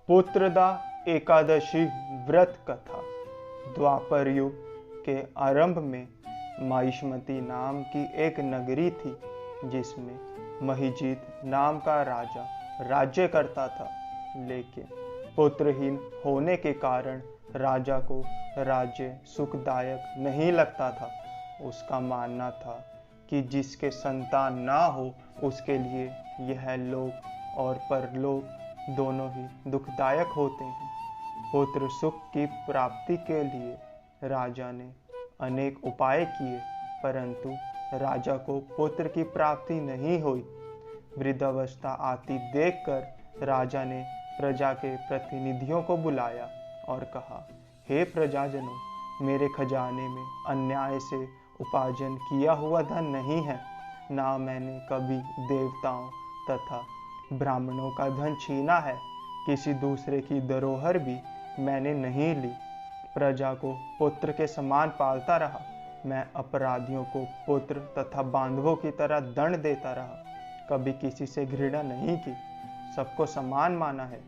पुत्रदा एकादशी व्रत कथा। द्वापर युग के आरंभ में महिष्मती नाम की एक नगरी थी, जिसमें महिजीत नाम का राजा राज्य करता था। लेकिन पुत्रहीन होने के कारण राजा को राज्य सुखदायक नहीं लगता था। उसका मानना था कि जिसके संतान ना हो उसके लिए यह लोक और परलोक दोनों ही दुखदायक होते हैं। पुत्र सुख की प्राप्ति के लिए राजा ने अनेक उपाय किए, परंतु राजा को पुत्र की प्राप्ति नहीं हुई। वृद्धावस्था आती देखकर राजा ने प्रजा के प्रतिनिधियों को बुलाया और कहा, हे प्रजाजनों, मेरे खजाने में अन्याय से उपार्जन किया हुआ धन नहीं है। ना मैंने कभी देवताओं तथा ब्राह्मणों का धन छीना है। किसी दूसरे की धरोहर भी मैंने नहीं ली। प्रजा को पुत्र के समान पालता रहा। मैं अपराधियों को पुत्र तथा बांधवों की तरह दंड देता रहा। कभी किसी से घृणा नहीं की, सबको समान माना है।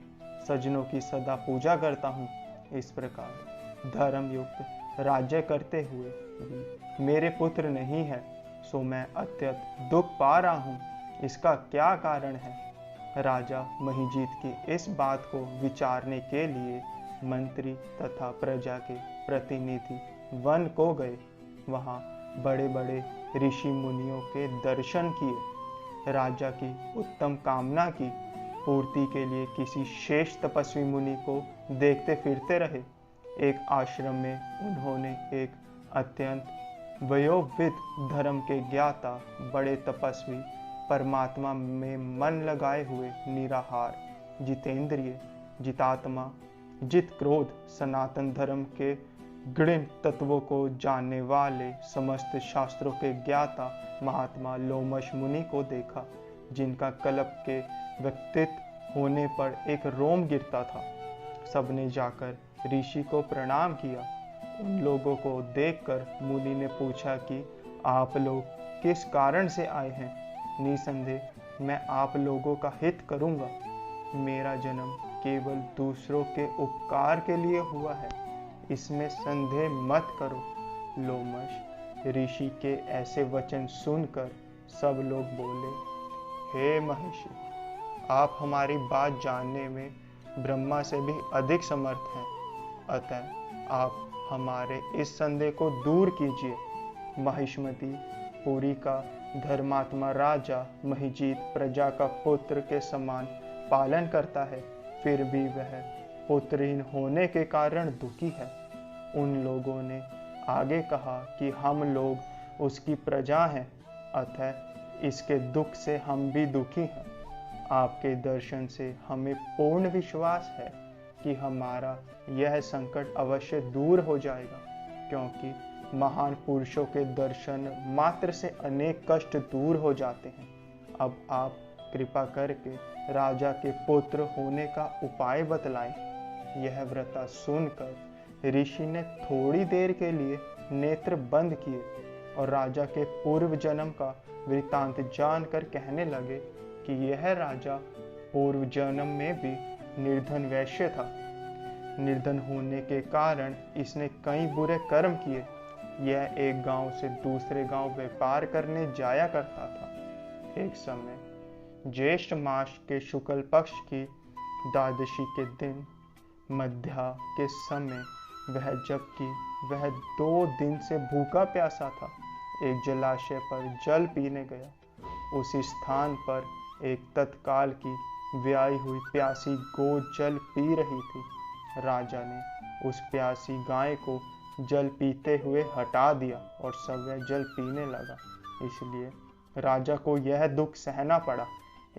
सज्जनों की सदा पूजा करता हूँ। इस प्रकार धर्मयुक्त राज्य करते हुए भी मेरे पुत्र नहीं है, सो मैं अत्यंत दुख पा रहा हूँ। इसका क्या कारण है? राजा महिजीत की इस बात को विचारने के लिए मंत्री तथा प्रजा के प्रतिनिधि वन को गए। वहां बड़े बड़े ऋषि मुनियों के दर्शन किए। राजा की उत्तम कामना की पूर्ति के लिए किसी शेष तपस्वी मुनि को देखते फिरते रहे। एक आश्रम में उन्होंने एक अत्यंत वयोवृद्ध धर्म के ज्ञाता बड़े तपस्वी, परमात्मा में मन लगाए हुए निराहार, जितेंद्रिय, जितात्मा, जित क्रोध, सनातन धर्म के गृण तत्वों को जानने वाले समस्त शास्त्रों के ज्ञाता महात्मा लोमश मुनि को देखा, जिनका कल्प के व्यक्तित्व होने पर एक रोम गिरता था। सबने जाकर ऋषि को प्रणाम किया। उन लोगों को देखकर मुनि ने पूछा कि आप लोग किस कारण से आए हैं? निसंदेह मैं आप लोगों का हित करूंगा। मेरा जन्म केवल दूसरों के उपकार के लिए हुआ है, इसमें संदेह मत करो। लोमश ऋषि के ऐसे वचन सुनकर सब लोग बोले, हे महर्षि, आप हमारी बात जानने में ब्रह्मा से भी अधिक समर्थ हैं। अतः आप हमारे इस संदेह को दूर कीजिए। महिष्मती पुरी का धर्मात्मा राजा महिजीत प्रजा का पुत्र के समान पालन करता है, फिर भी वह पुत्रहीन होने के कारण दुखी है। उन लोगों ने आगे कहा कि हम लोग उसकी प्रजा हैं, अतः इसके दुख से हम भी दुखी हैं। आपके दर्शन से हमें पूर्ण विश्वास है कि हमारा यह संकट अवश्य दूर हो जाएगा, क्योंकि महान पुरुषों के दर्शन मात्र से अनेक कष्ट दूर हो जाते हैं। अब आप कृपा करके राजा के पुत्र होने का उपाय बतलाएं। यह व्रता सुनकर ऋषि ने थोड़ी देर के लिए नेत्र बंद किए और राजा के पूर्व जन्म का वृतांत जानकर कहने लगे कि यह राजा पूर्व जन्म में भी निर्धन वैश्य था। निर्धन होने के कारण इसने कई बुरे कर्म किए। यह एक गांव से दूसरे गांव व्यापार करने जाया करता था। एक समय ज्येष्ठ मास के शुक्ल पक्ष की द्वादशी के दिन मध्या के समय जबकि वह 2 दिन से भूखा प्यासा था, एक जलाशय पर जल पीने गया। उसी स्थान पर एक तत्काल की ब्याई हुई प्यासी गौ जल पी रही थी। राजा ने उस प्यासी गाय को जल पीते हुए हटा दिया और स्वयं जल पीने लगा। इसलिए राजा को यह दुख सहना पड़ा।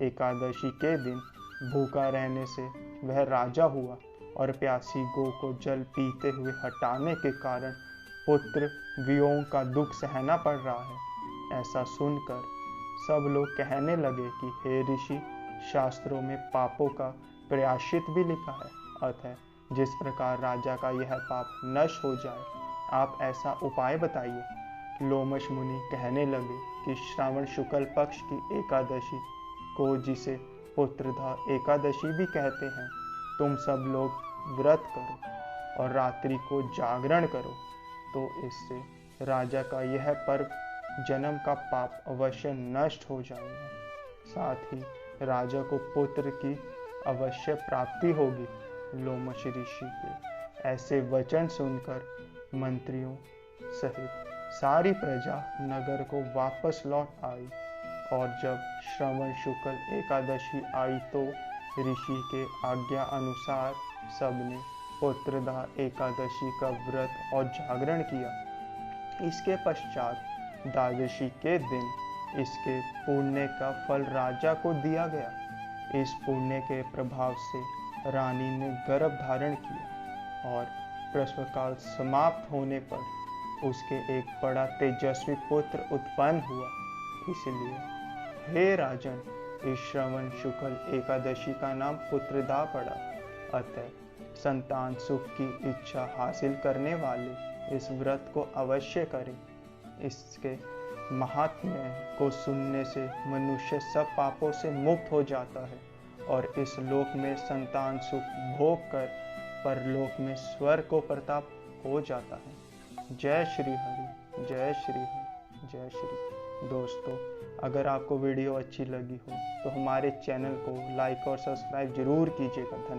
एकादशी के दिन भूखा रहने से वह राजा हुआ और प्यासी गौ को जल पीते हुए हटाने के कारण पुत्र वियोग का दुख सहना पड़ रहा है। ऐसा सुनकर सब लोग कहने लगे कि हे ऋषि, शास्त्रों में पापों का प्रायश्चित भी लिखा है, अतः जिस प्रकार राजा का यह पाप नष्ट हो जाए, आप ऐसा उपाय बताइए। लोमश मुनि कहने लगे कि श्रावण शुक्ल पक्ष की एकादशी को, जिसे पुत्रदा एकादशी भी कहते हैं, तुम सब लोग व्रत करो और रात्रि को जागरण करो, तो इससे राजा का यह पर्व जन्म का पाप अवश्य नष्ट हो जाएगा। साथ ही राजा को पुत्र की अवश्य प्राप्ति होगी। लोमश ऋषि के ऐसे वचन सुनकर मंत्रियों सहित सारी प्रजा नगर को वापस लौट आई, और जब श्रवण शुक्ल एकादशी आई तो ऋषि के आज्ञा अनुसार सबने पुत्रदा एकादशी का व्रत और जागरण किया। इसके पश्चात द्वादशी के दिन इसके पुण्य का फल राजा को दिया गया। इस पुण्य के प्रभाव से रानी ने गर्भ धारण किया और प्रसव काल समाप्त होने पर उसके एक बड़ा तेजस्वी पुत्र उत्पन्न हुआ। इसलिए हे राजन, इस श्रवण शुक्ल एकादशी का नाम पुत्रदा पड़ा। अतः संतान सुख की इच्छा हासिल करने वाले इस व्रत को अवश्य करें। इसके महात्म्य को सुनने से मनुष्य सब पापों से मुक्त हो जाता है और इस लोक में संतान सुख भोग कर परलोक में स्वर्ग को प्रताप हो जाता है। जय श्री हरि, जय श्री हरि, जय श्री। दोस्तों, अगर आपको वीडियो अच्छी लगी हो तो हमारे चैनल को लाइक और सब्सक्राइब जरूर कीजिएगा। धन्यवाद।